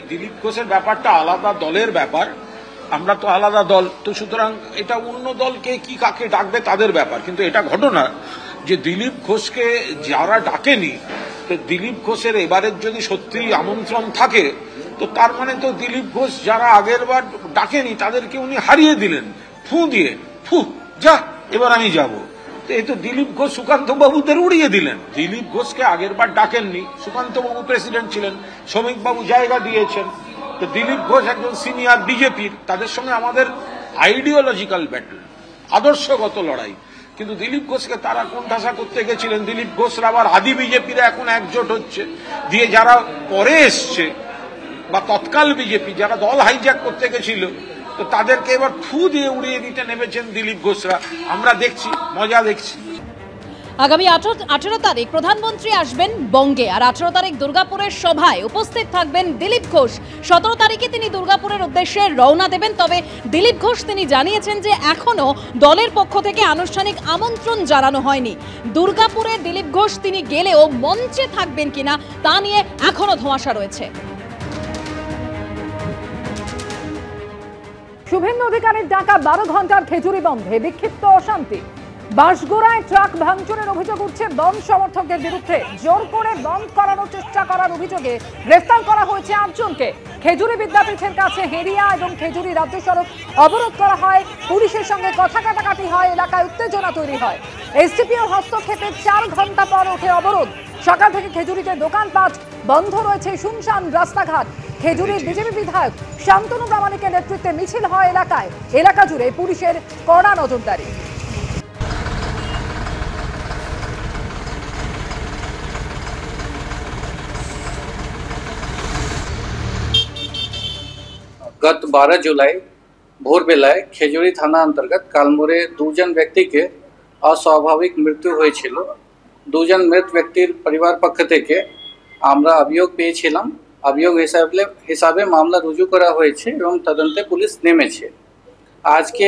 দিলীপ ঘোষের ব্যাপারটা আলাদা দলের ব্যাপার, আমরা তো আলাদা দল, তো সুতরাং এটা অন্য দলকে কি কাকে ডাকবে তাদের ব্যাপার। কিন্তু এটা ঘটনা যে দিলীপ ঘোষকে যারা ডাকেনি, তো দিলীপ ঘোষের এবারের যদি সত্যি আমন্ত্রণ থাকে, তো তার মানে তো দিলীপ ঘোষ যারা আগের বার ডাকেনি তাদেরকে উনি হারিয়ে দিলেন ফু দিয়ে, ফু যা এবার আমি যাব। তো এই তো দিলীপ ঘোষ সুকান্ত বাবুদের উড়িয়ে দিলেন। দিলীপ ঘোষকে আগের বার ডাকেননি, সুকান্ত বাবু প্রেসিডেন্ট ছিলেন, শ্রমিক বাবু জায়গা দিয়েছেন। তো দিলীপ ঘোষ একজন সিনিয়র বিজেপির, তাদের সঙ্গে আমাদের আইডিওলজিক্যাল ব্যাটল, আদর্শগত লড়াই। কিন্তু দিলীপ ঘোষকে তারা কোণঠাসা করতে গেছিলেন। দিলীপ ঘোষরা আবার আদি বিজেপিরা এখন একজোট হচ্ছে, দিয়ে যারা পরে এসছে বা তৎকাল বিজেপি যারা দল হাইজ্যাক করতে গেছিল, তো তাদেরকে এবার ফু দিয়ে উড়িয়ে দিতে নেমেছেন দিলীপ ঘোষরা। আমরা দেখছি, মজা দেখছি। আগামী 18 তারিখ প্রধানমন্ত্রী আসবেন বঙ্গে, আর 18 তারিখ দুর্গাপুরের সভায় উপস্থিত থাকবেন দিলীপ ঘোষ। 17 তারিখে তিনি দুর্গাপুরের উদ্দেশ্যে রওনা দেবেন। তবে দিলীপ ঘোষ তিনি জানিয়েছেন যে এখনো দলের পক্ষ থেকে আনুষ্ঠানিক আমন্ত্রণ জানানো হয়নি। দুর্গাপুরে দিলীপ ঘোষ তিনি গেলেও মঞ্চে থাকবেন কিনা তা নিয়ে এখনো ধোঁয়াশা রয়েছে। শুভেন্দু অধিকারীর ডাকা 12 ঘন্টার খেজুরি বন্ধে বিক্ষিপ্ত অশান্তি। বাঁশগোড়ায় ট্রাক ভাঙচুরের অভিযোগ উঠছে বন্ধ সমর্থকদের বিরুদ্ধে। জোর করে বন্ধ করানোর চেষ্টা করার অভিযোগে গ্রেফতার করা হয়েছে 8 জনকে। খেজুরি বিদ্যাপীঠের কাছে হেরিয়া এবং খেজুরি রাজ্য সড়ক অবরোধ করা হয়, পুলিশের সঙ্গে কথা কাটাকাটি হয়, এলাকায় উত্তেজনা তৈরি হয়। এসডিপিওর হস্তক্ষেপে 4 ঘন্টা পর ওঠে অবরোধ। সকাল থেকে খেজুরিতে দোকানপাট বন্ধ রয়েছে, শুনশান রাস্তাঘাট। খেজুরির বিজেপি বিধায়ক শান্তনু প্রামাণিকের নেতৃত্বে মিছিল হয় এলাকায়। এলাকা জুড়ে পুলিশের কড়া নজরদারি। गत 12 जुलाई भोर बेलाয় খেজুরি থানা अंतर्गत কালমোড়ে 2 জন ব্যক্তিকে অস্বাভাবিক মৃত্যু হয়েছিল। 2 জন মৃত ব্যক্তির পরিবার পক্ষ থেকে আমরা অভিযোগ পেয়েছিলাম। অভিযোগ হিসাবে মামলা রুজু করা হয়েছে এবং তদন্তে পুলিশ নেমেছে। আজকে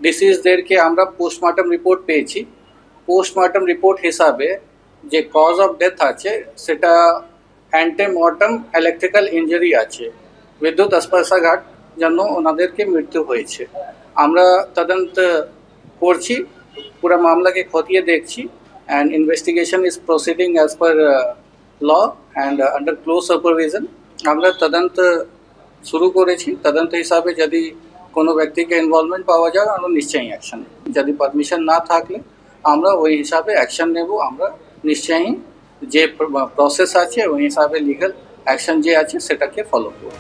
ডিসিজদেরকে আমরা পোস্টমর্টম রিপোর্ট পেয়েছি। পোস্টমর্টম রিপোর্ট হিসাবে যে কজ অফ ডেথ আছে সেটা অ্যান্টিমর্টম ইলেকট্রিক্যাল ইনজুরি আছে, বিদ্যুৎ স্পর্শাঘাত জন্য ওনাদেরকে মৃত্যু হয়েছে। আমরা তদন্ত করছি, পুরো মামলাকে খতিয়ে দেখছি, and investigation is proceeding as per law and under close supervision. আমরা তদন্ত শুরু করেছি। তদন্ত হিসাবে যদি কোনো ব্যক্তিকে ইনভলভমেন্ট পাওয়া যায় আমরা নিশ্চয়ই অ্যাকশন নেব। যদি পারমিশন না থাকলে আমরা ওই হিসাবে অ্যাকশন নেব। আমরা নিশ্চয়ই যে প্রসেস আছে ওই হিসাবে লিগাল অ্যাকশন যে আছে সেটাকে ফলো করব।